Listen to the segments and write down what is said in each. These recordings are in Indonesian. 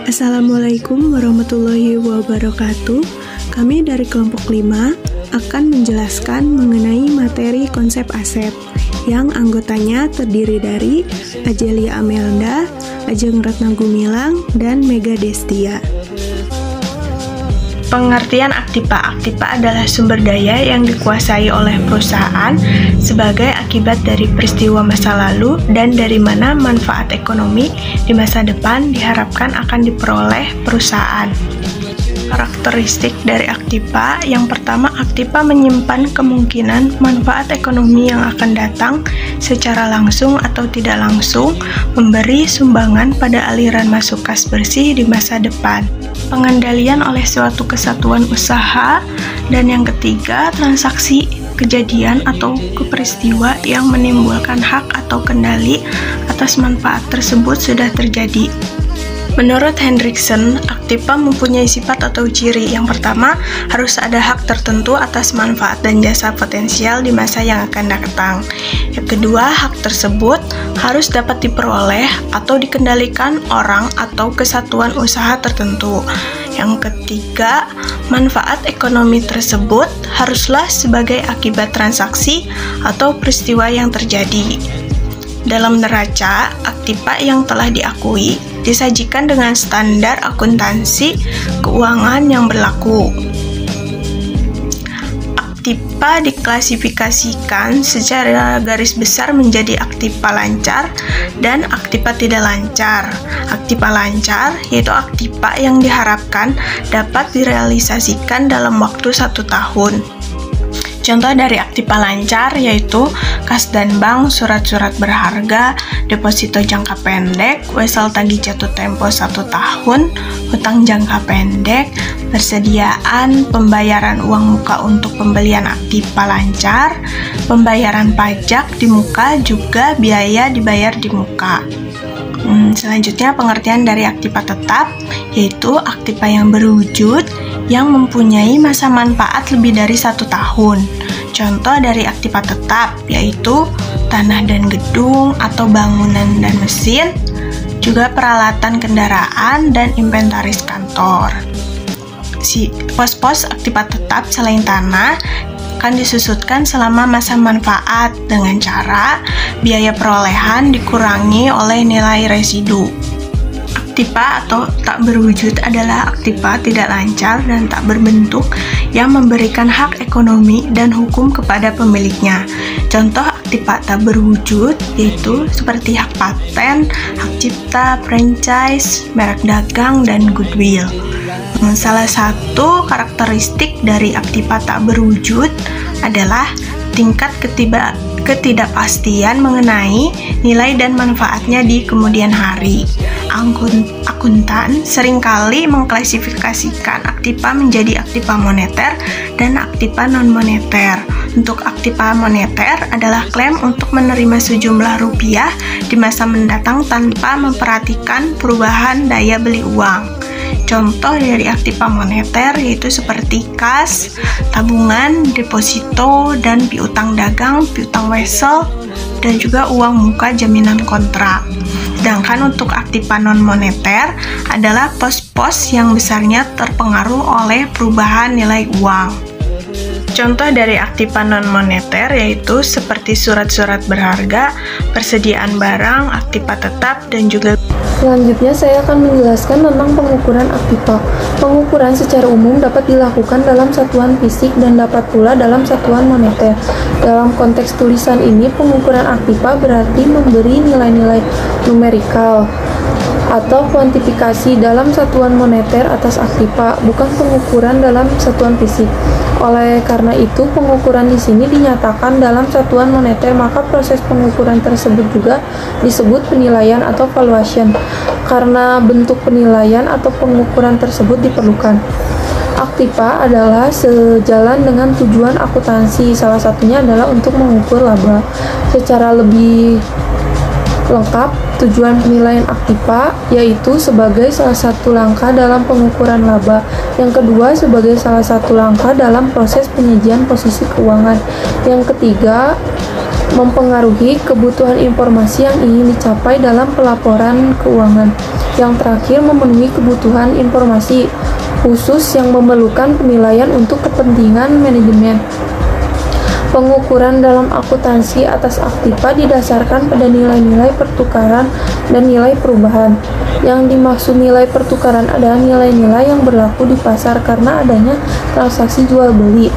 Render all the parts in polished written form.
Assalamualaikum warahmatullahi wabarakatuh. Kami dari kelompok 5 akan menjelaskan mengenai materi konsep aset yang anggotanya terdiri dari Ajelia Amelda, Ajeng Ratna Gumilang, dan Mega Destia. Pengertian aktiva. Aktiva adalah sumber daya yang dikuasai oleh perusahaan sebagai akibat dari peristiwa masa lalu dan dari mana manfaat ekonomi di masa depan diharapkan akan diperoleh perusahaan. Karakteristik dari aktiva. Yang pertama, aktiva menyimpan kemungkinan manfaat ekonomi yang akan datang secara langsung atau tidak langsung, memberi sumbangan pada aliran masuk kas bersih di masa depan. Pengendalian oleh suatu kesatuan usaha. Dan yang ketiga, transaksi, kejadian atau peristiwa yang menimbulkan hak atau kendali atas manfaat tersebut sudah terjadi. Menurut Hendriksen, aktiva mempunyai sifat atau ciri. Yang pertama, harus ada hak tertentu atas manfaat dan jasa potensial di masa yang akan datang. Yang kedua, hak tersebut harus dapat diperoleh atau dikendalikan orang atau kesatuan usaha tertentu. Yang ketiga, manfaat ekonomi tersebut haruslah sebagai akibat transaksi atau peristiwa yang terjadi. Dalam neraca, aktiva yang telah diakui disajikan dengan standar akuntansi keuangan yang berlaku. Aktiva diklasifikasikan secara garis besar menjadi aktiva lancar dan aktiva tidak lancar. Aktiva lancar yaitu aktiva yang diharapkan dapat direalisasikan dalam waktu 1 tahun. Contoh dari aktiva lancar yaitu kas dan bank, surat-surat berharga, deposito jangka pendek, wesel tagih jatuh tempo 1 tahun, hutang jangka pendek, persediaan pembayaran uang muka untuk pembelian aktiva lancar, pembayaran pajak di muka, juga biaya dibayar di muka. Selanjutnya, pengertian dari aktiva tetap yaitu aktiva yang berwujud yang mempunyai masa manfaat lebih dari 1 tahun. Contoh dari aktiva tetap yaitu tanah dan gedung atau bangunan dan mesin, juga peralatan kendaraan dan inventaris kantor. Pos-pos aktiva tetap selain tanah akan disusutkan selama masa manfaat dengan cara biaya perolehan dikurangi oleh nilai residu. Aktiva atau tak berwujud adalah aktiva tidak lancar dan tak berbentuk yang memberikan hak ekonomi dan hukum kepada pemiliknya. Contoh aktiva tak berwujud yaitu seperti hak paten, hak cipta, franchise, merek dagang, dan goodwill. Salah satu karakteristik dari aktiva tak berwujud adalah tingkat ketidakpastian mengenai nilai dan manfaatnya di kemudian hari. Akuntan seringkali mengklasifikasikan aktiva menjadi aktiva moneter dan aktiva non-moneter. Untuk aktiva moneter adalah klaim untuk menerima sejumlah rupiah di masa mendatang tanpa memperhatikan perubahan daya beli uang. Contoh dari aktiva moneter yaitu seperti kas, tabungan, deposito, dan piutang dagang, piutang wesel, dan juga uang muka jaminan kontrak. Sedangkan untuk aktiva non-moneter adalah pos-pos yang besarnya terpengaruh oleh perubahan nilai uang. Contoh dari aktiva non-moneter yaitu seperti surat-surat berharga, persediaan barang, aktiva tetap, dan juga. Selanjutnya saya akan menjelaskan tentang pengukuran aktiva. Pengukuran secara umum dapat dilakukan dalam satuan fisik dan dapat pula dalam satuan moneter. Dalam konteks tulisan ini, pengukuran aktiva berarti memberi nilai-nilai numerikal atau kuantifikasi dalam satuan moneter atas aktiva, bukan pengukuran dalam satuan fisik. Oleh karena itu, pengukuran di sini dinyatakan dalam satuan moneter, maka proses pengukuran tersebut juga disebut penilaian atau valuation, karena bentuk penilaian atau pengukuran tersebut diperlukan. Aktiva adalah sejalan dengan tujuan akuntansi, salah satunya adalah untuk mengukur laba. Secara lebih lengkap, tujuan penilaian aktiva yaitu sebagai salah satu langkah dalam pengukuran laba. Yang kedua, sebagai salah satu langkah dalam proses penyajian posisi keuangan. Yang ketiga, mempengaruhi kebutuhan informasi yang ingin dicapai dalam pelaporan keuangan. Yang terakhir, memenuhi kebutuhan informasi khusus yang memerlukan penilaian untuk kepentingan manajemen. Pengukuran dalam akuntansi atas aktiva didasarkan pada nilai-nilai pertukaran dan nilai perubahan. Yang dimaksud nilai pertukaran adalah nilai-nilai yang berlaku di pasar karena adanya transaksi jual beli.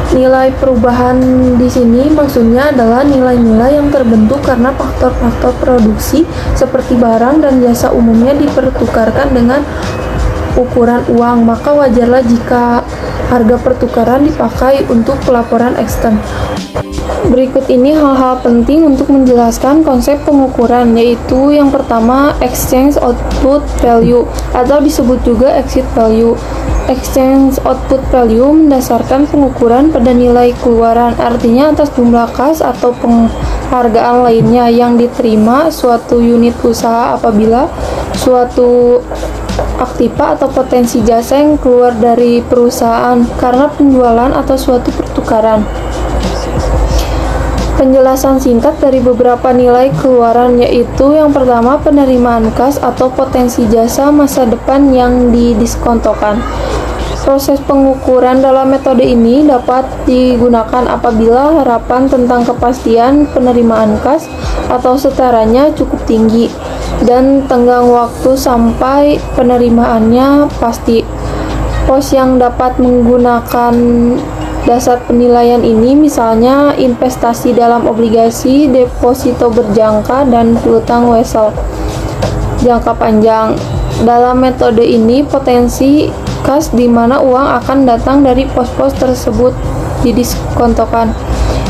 Nilai perubahan di sini maksudnya adalah nilai-nilai yang terbentuk karena faktor-faktor produksi seperti barang dan jasa umumnya dipertukarkan dengan ukuran uang, maka wajarlah jika harga pertukaran dipakai untuk pelaporan ekstern. Berikut ini hal-hal penting untuk menjelaskan konsep pengukuran, yaitu yang pertama, exchange output value atau disebut juga exit value. Exchange output value mendasarkan pengukuran pada nilai keluaran, artinya atas jumlah kas atau penghargaan lainnya yang diterima suatu unit usaha apabila suatu aktiva atau potensi jasa yang keluar dari perusahaan karena penjualan atau suatu pertukaran. Penjelasan singkat dari beberapa nilai keluaran yaitu yang pertama, penerimaan kas atau potensi jasa masa depan yang didiskontokan. Proses pengukuran dalam metode ini dapat digunakan apabila harapan tentang kepastian penerimaan kas atau setaranya cukup tinggi dan tenggang waktu sampai penerimaannya pasti. Pos yang dapat menggunakan dasar penilaian ini misalnya investasi dalam obligasi, deposito berjangka, dan piutang wesel jangka panjang. Dalam metode ini potensi kas di mana uang akan datang dari pos-pos tersebut didiskontokan.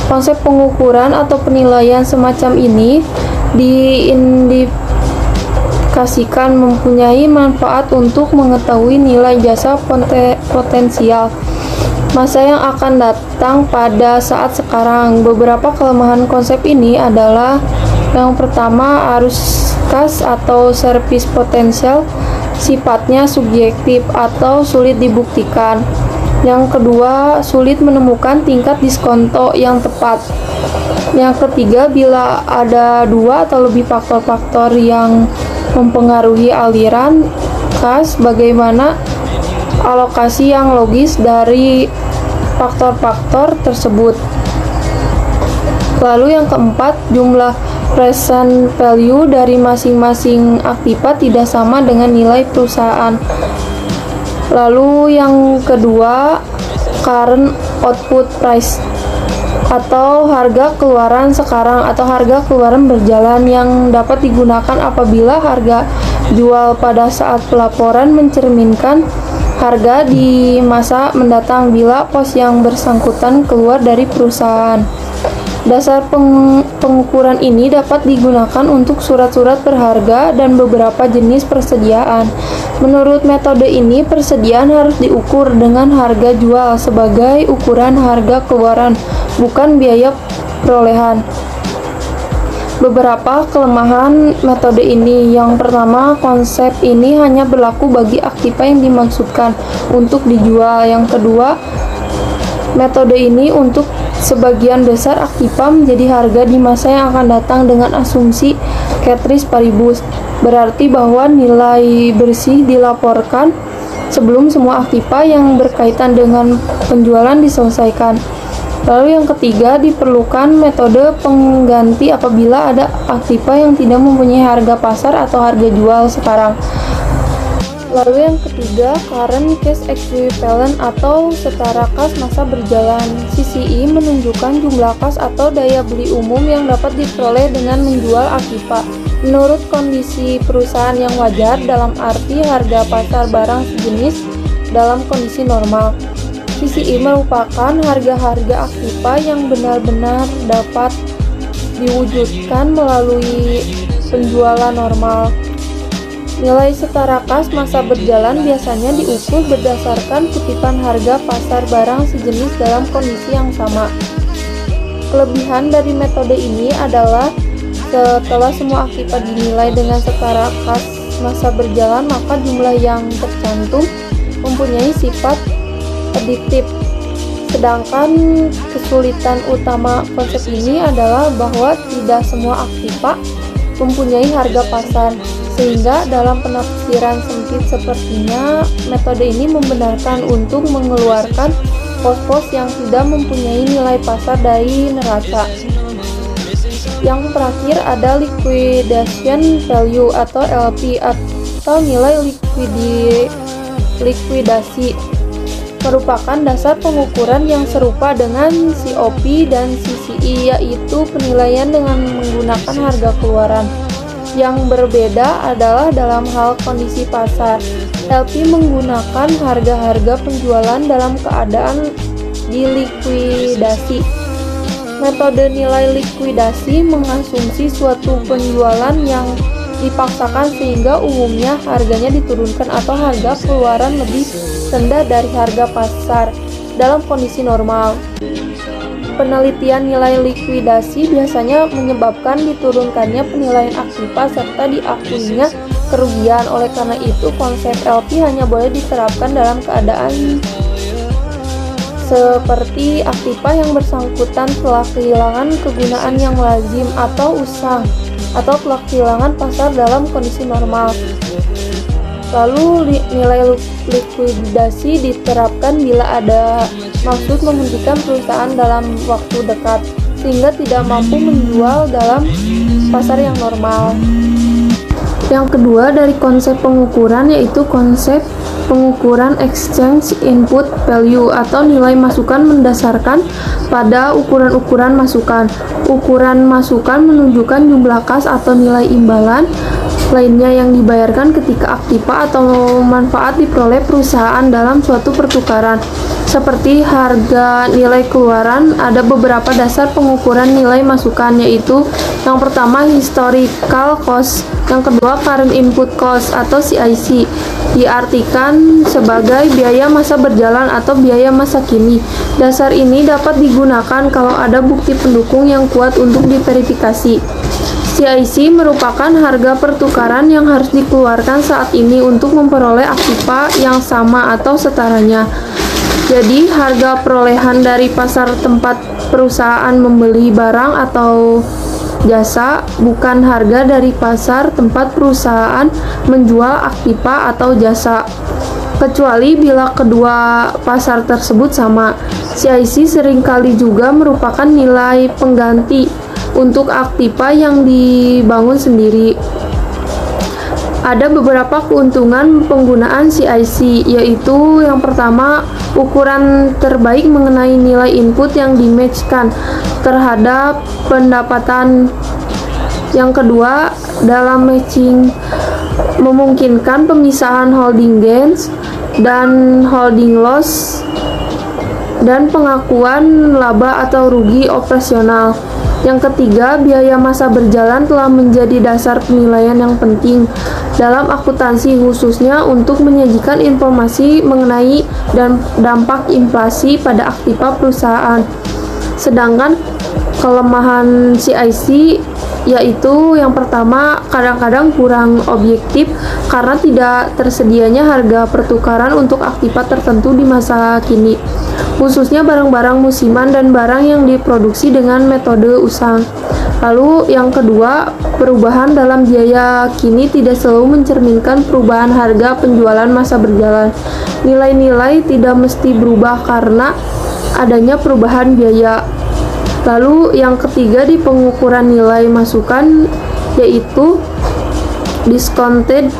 Konsep pengukuran atau penilaian semacam ini diindikasikan mempunyai manfaat untuk mengetahui nilai jasa potensial masa yang akan datang pada saat sekarang. Beberapa kelemahan konsep ini adalah yang pertama, arus kas atau servis potensial sifatnya subjektif atau sulit dibuktikan. Yang kedua, sulit menemukan tingkat diskonto yang tepat. Yang ketiga, bila ada dua atau lebih faktor-faktor yang mempengaruhi aliran kas, bagaimana alokasi yang logis dari faktor-faktor tersebut. Lalu yang keempat, jumlah present value dari masing-masing aktiva tidak sama dengan nilai perusahaan. Lalu yang kedua, current output price atau harga keluaran sekarang atau harga keluaran berjalan yang dapat digunakan apabila harga jual pada saat pelaporan mencerminkan harga di masa mendatang bila pos yang bersangkutan keluar dari perusahaan. Dasar pengukuran ini dapat digunakan untuk surat-surat berharga dan beberapa jenis persediaan. Menurut metode ini, persediaan harus diukur dengan harga jual sebagai ukuran harga keluaran, bukan biaya perolehan. Beberapa kelemahan metode ini. Yang pertama, konsep ini hanya berlaku bagi aktiva yang dimaksudkan untuk dijual. Yang kedua, metode ini untuk sebagian besar aktiva menjadi harga di masa yang akan datang dengan asumsi ceteris paribus, berarti bahwa nilai bersih dilaporkan sebelum semua aktiva yang berkaitan dengan penjualan diselesaikan. Lalu yang ketiga, diperlukan metode pengganti apabila ada aktiva yang tidak mempunyai harga pasar atau harga jual sekarang. Lalu yang ketiga, current cash equivalent atau setara kas masa berjalan. CCI menunjukkan jumlah kas atau daya beli umum yang dapat diperoleh dengan menjual aktiva menurut kondisi perusahaan yang wajar, dalam arti harga pasar barang sejenis dalam kondisi normal. CCI merupakan harga-harga aktiva yang benar-benar dapat diwujudkan melalui penjualan normal. Nilai setara kas masa berjalan biasanya diukur berdasarkan kutipan harga pasar barang sejenis dalam kondisi yang sama. Kelebihan dari metode ini adalah setelah semua aktiva dinilai dengan setara kas masa berjalan, maka jumlah yang tercantum mempunyai sifat aditif Sedangkan kesulitan utama konsep ini adalah bahwa tidak semua aktiva mempunyai harga pasar, sehingga dalam penafsiran sempit sepertinya metode ini membenarkan untuk mengeluarkan pos-pos yang tidak mempunyai nilai pasar dari neraca. Yang terakhir ada liquidation value atau LP atau nilai likuidasi, merupakan dasar pengukuran yang serupa dengan COP dan CCI, yaitu penilaian dengan menggunakan harga keluaran. Yang berbeda adalah dalam hal kondisi pasar. LP menggunakan harga-harga penjualan dalam keadaan dilikuidasi. Metode nilai likuidasi mengasumsi suatu penjualan yang dipaksakan sehingga umumnya harganya diturunkan atau harga keluaran lebih rendah dari harga pasar dalam kondisi normal. Penelitian nilai likuidasi biasanya menyebabkan diturunkannya penilaian aktiva serta diakuinya kerugian. Oleh karena itu, konsep LP hanya boleh diterapkan dalam keadaan seperti aktiva yang bersangkutan telah kehilangan kegunaan yang lazim atau usang, atau telah kehilangan pasar dalam kondisi normal. Lalu nilai likuidasi diterapkan bila ada maksud menghentikan perusahaan dalam waktu dekat sehingga tidak mampu menjual dalam pasar yang normal. Yang kedua dari konsep pengukuran yaitu konsep pengukuran exchange input value atau nilai masukan mendasarkan pada ukuran-ukuran masukan. Ukuran masukan menunjukkan jumlah kas atau nilai imbalan lainnya yang dibayarkan ketika aktiva atau manfaat diperoleh perusahaan dalam suatu pertukaran. Seperti harga nilai keluaran, ada beberapa dasar pengukuran nilai masukan, yaitu yang pertama historical cost, yang kedua current input cost atau CIC, diartikan sebagai biaya masa berjalan atau biaya masa kini. Dasar ini dapat digunakan kalau ada bukti pendukung yang kuat untuk diverifikasi. CIC merupakan harga pertukaran yang harus dikeluarkan saat ini untuk memperoleh aktiva yang sama atau setaranya. Jadi, harga perolehan dari pasar tempat perusahaan membeli barang atau jasa bukan harga dari pasar tempat perusahaan menjual aktiva atau jasa, kecuali bila kedua pasar tersebut sama. CIC seringkali juga merupakan nilai pengganti untuk aktiva yang dibangun sendiri. Ada beberapa keuntungan penggunaan CIC, yaitu yang pertama, ukuran terbaik mengenai nilai input yang dimatchkan terhadap pendapatan. Yang kedua, dalam matching memungkinkan pemisahan holding gains dan holding loss dan pengakuan laba atau rugi operasional. Yang ketiga, biaya masa berjalan telah menjadi dasar penilaian yang penting dalam akuntansi, khususnya untuk menyajikan informasi mengenai dampak inflasi pada aktiva perusahaan. Sedangkan kelemahan CIC yaitu yang pertama, kadang-kadang kurang objektif karena tidak tersedianya harga pertukaran untuk aktiva tertentu di masa kini, khususnya barang-barang musiman dan barang yang diproduksi dengan metode usang. Lalu yang kedua, perubahan dalam biaya kini tidak selalu mencerminkan perubahan harga penjualan masa berjalan. Nilai-nilai tidak mesti berubah karena adanya perubahan biaya. Lalu yang ketiga di pengukuran nilai masukan yaitu discounted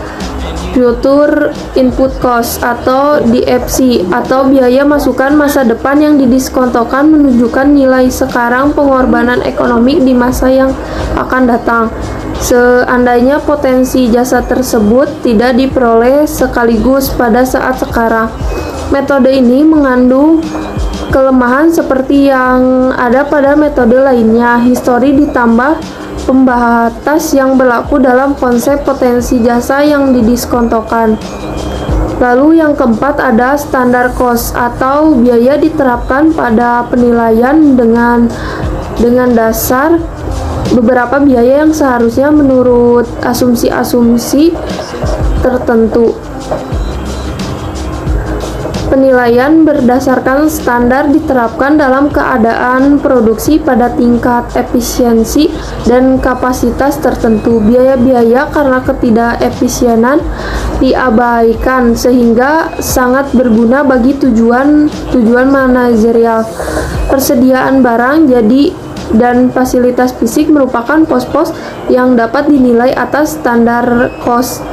future input cost atau DFC atau biaya masukan masa depan yang didiskontokan menunjukkan nilai sekarang pengorbanan ekonomi di masa yang akan datang. Seandainya potensi jasa tersebut tidak diperoleh sekaligus pada saat sekarang. Metode ini mengandung kelemahan seperti yang ada pada metode lainnya. Histori ditambah pembatas yang berlaku dalam konsep potensi jasa yang didiskontokan. Lalu yang keempat ada standar cost atau biaya diterapkan pada penilaian dengan dasar beberapa biaya yang seharusnya menurut asumsi-asumsi tertentu. Penilaian berdasarkan standar diterapkan dalam keadaan produksi pada tingkat efisiensi dan kapasitas tertentu. Biaya-biaya karena ketidakefisienan diabaikan sehingga sangat berguna bagi tujuan manajerial. Persediaan barang jadi dan fasilitas fisik merupakan pos-pos yang dapat dinilai atas standar cost.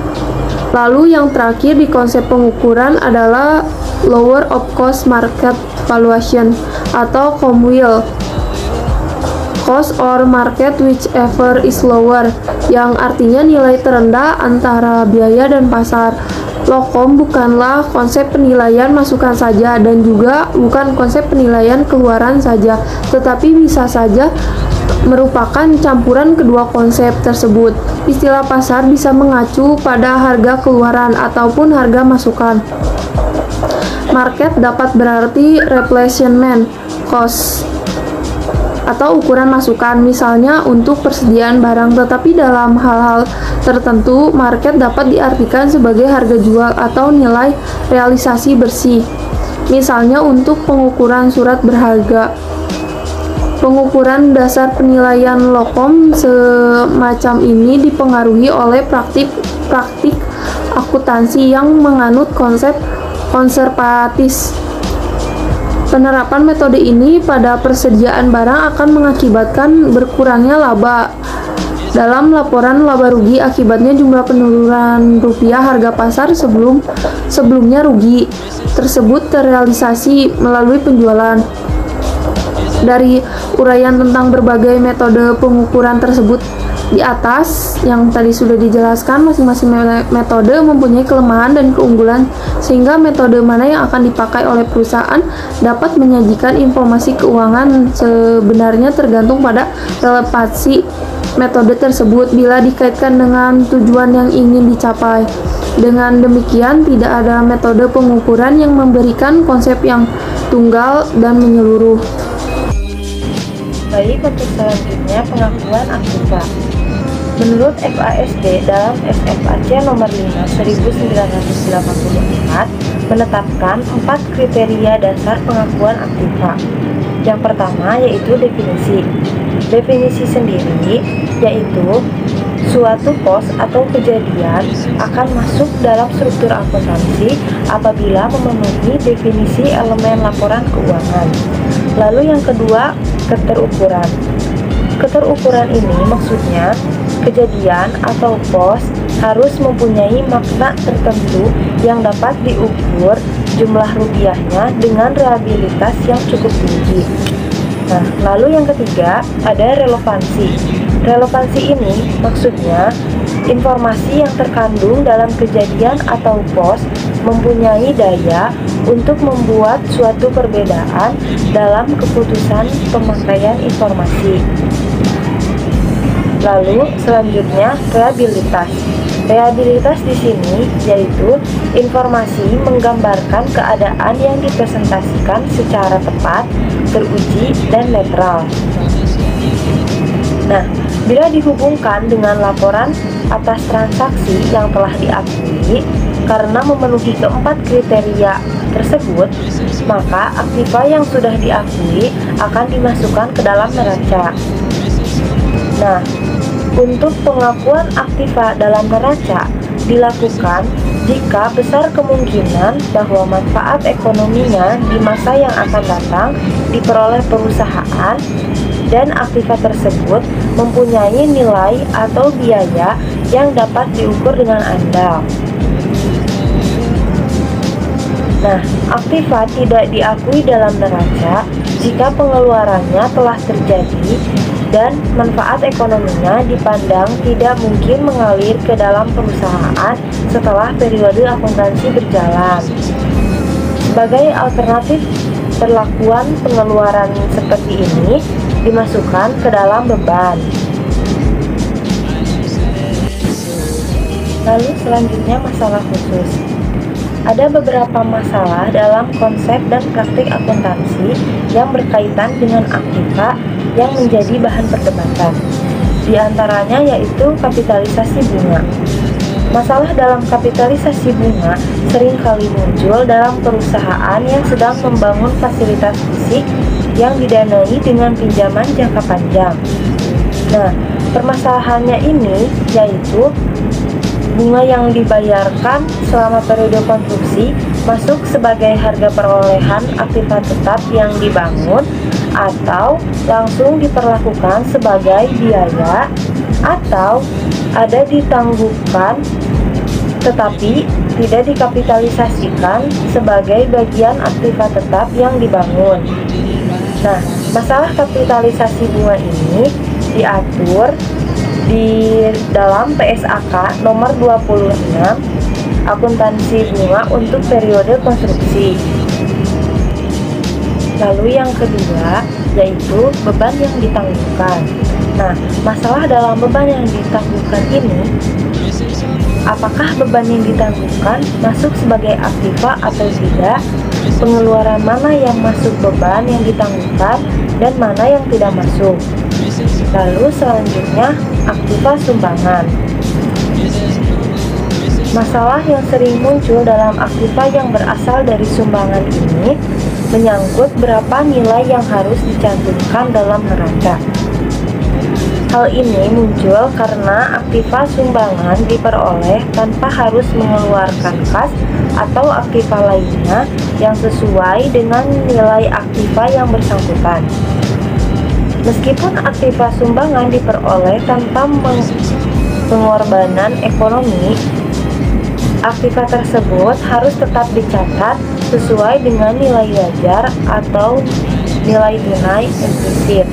Lalu yang terakhir di konsep pengukuran adalah lower of cost market valuation atau COMWIL, cost or market whichever is lower, yang artinya nilai terendah antara biaya dan pasar. LOCOM bukanlah konsep penilaian masukan saja dan juga bukan konsep penilaian keluaran saja, tetapi bisa saja merupakan campuran kedua konsep tersebut. Istilah pasar bisa mengacu pada harga keluaran ataupun harga masukan. Market dapat berarti replacement cost atau ukuran masukan, misalnya untuk persediaan barang, tetapi dalam hal-hal tertentu market dapat diartikan sebagai harga jual atau nilai realisasi bersih, misalnya untuk pengukuran surat berharga. Pengukuran dasar penilaian LOCOM semacam ini dipengaruhi oleh praktik akuntansi yang menganut konsep konservatis. Penerapan metode ini pada persediaan barang akan mengakibatkan berkurangnya laba. Dalam laporan laba rugi, akibatnya jumlah penurunan rupiah harga pasar sebelumnya rugi tersebut terrealisasi melalui penjualan. Dari uraian tentang berbagai metode pengukuran tersebut di atas yang tadi sudah dijelaskan, masing-masing metode mempunyai kelemahan dan keunggulan, sehingga metode mana yang akan dipakai oleh perusahaan dapat menyajikan informasi keuangan sebenarnya tergantung pada relevansi metode tersebut bila dikaitkan dengan tujuan yang ingin dicapai. Dengan demikian, tidak ada metode pengukuran yang memberikan konsep yang tunggal dan menyeluruh. Baik, untuk selanjutnya pengakuan aktiva. Menurut FASD dalam FFAC nomor 5 1984 menetapkan 4 kriteria dasar pengakuan aktiva. Yang pertama yaitu definisi. Definisi sendiri yaitu suatu pos atau kejadian akan masuk dalam struktur akuntansi apabila memenuhi definisi elemen laporan keuangan. Lalu yang kedua, keterukuran. Keterukuran ini maksudnya kejadian atau pos harus mempunyai makna tertentu yang dapat diukur jumlah rupiahnya dengan reliabilitas yang cukup tinggi. Nah, lalu yang ketiga ada relevansi. Relevansi ini maksudnya informasi yang terkandung dalam kejadian atau pos mempunyai daya untuk membuat suatu perbedaan dalam keputusan pemakaian informasi. Lalu selanjutnya reliabilitas. Reliabilitas di sini yaitu informasi menggambarkan keadaan yang dipresentasikan secara tepat, teruji, dan netral. Nah, bila dihubungkan dengan laporan atas transaksi yang telah diakui karena memenuhi keempat kriteria tersebut, maka aktiva yang sudah diakui akan dimasukkan ke dalam neraca. Nah, untuk pengakuan aktiva dalam neraca dilakukan jika besar kemungkinan bahwa manfaat ekonominya di masa yang akan datang diperoleh perusahaan dan aktiva tersebut mempunyai nilai atau biaya yang dapat diukur dengan andal. Nah, aktiva tidak diakui dalam neraca jika pengeluarannya telah terjadi dan manfaat ekonominya dipandang tidak mungkin mengalir ke dalam perusahaan setelah periode akuntansi berjalan. Sebagai alternatif, perlakuan pengeluaran seperti ini dimasukkan ke dalam beban. Lalu selanjutnya masalah khusus. Ada beberapa masalah dalam konsep dan praktik akuntansi yang berkaitan dengan aktiva yang menjadi bahan perdebatan. Di antaranya yaitu kapitalisasi bunga. Masalah dalam kapitalisasi bunga seringkali muncul dalam perusahaan yang sedang membangun fasilitas fisik yang didanai dengan pinjaman jangka panjang. Nah, permasalahannya ini yaitu bunga yang dibayarkan selama periode konstruksi masuk sebagai harga perolehan aktiva tetap yang dibangun atau langsung diperlakukan sebagai biaya atau ada ditangguhkan tetapi tidak dikapitalisasikan sebagai bagian aktiva tetap yang dibangun. Nah, masalah kapitalisasi bunga ini diatur di dalam PSAK nomor 26 akuntansi bunga untuk periode konstruksi. Lalu yang kedua yaitu beban yang ditangguhkan. Nah, masalah dalam beban yang ditangguhkan ini, apakah beban yang ditangguhkan masuk sebagai aktiva atau tidak? Pengeluaran mana yang masuk beban yang ditangguhkan dan mana yang tidak masuk? Lalu selanjutnya aktiva sumbangan. Masalah yang sering muncul dalam aktiva yang berasal dari sumbangan ini menyangkut berapa nilai yang harus dicantumkan dalam neraca. Hal ini muncul karena aktiva sumbangan diperoleh tanpa harus mengeluarkan kas atau aktiva lainnya yang sesuai dengan nilai aktiva yang bersangkutan. Meskipun aktiva sumbangan diperoleh tanpa pengorbanan ekonomi, aktiva tersebut harus tetap dicatat sesuai dengan nilai wajar atau nilai tunai implisit.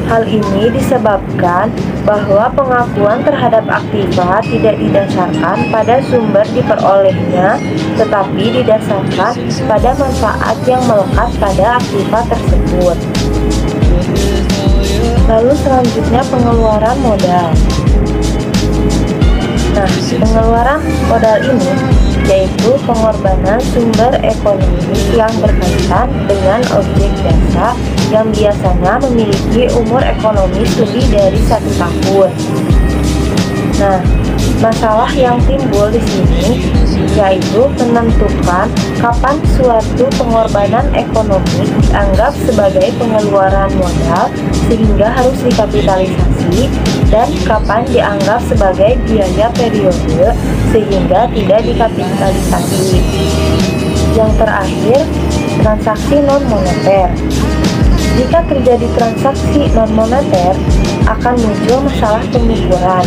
Hal ini disebabkan bahwa pengakuan terhadap aktiva tidak didasarkan pada sumber diperolehnya, tetapi didasarkan pada manfaat yang melekat pada aktiva tersebut. Lalu selanjutnya pengeluaran modal. Nah, pengeluaran modal ini yaitu pengorbanan sumber ekonomi yang berkaitan dengan objek jasa yang biasanya memiliki umur ekonomis lebih dari 1 tahun. Nah, masalah yang timbul di sini yaitu menentukan kapan suatu pengorbanan ekonomi dianggap sebagai pengeluaran modal sehingga harus dikapitalisasi dan kapan dianggap sebagai biaya periode sehingga tidak dikapitalisasi. Yang terakhir, transaksi non-moneter. Jika terjadi transaksi non-moneter, akan muncul masalah pengukuran.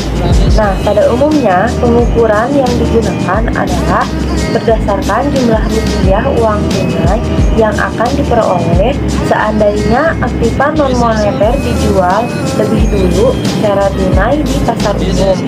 Nah, pada umumnya pengukuran yang digunakan adalah berdasarkan jumlah rupiah uang tunai yang akan diperoleh seandainya aktiva non-moneter dijual lebih dulu secara tunai di pasar umum.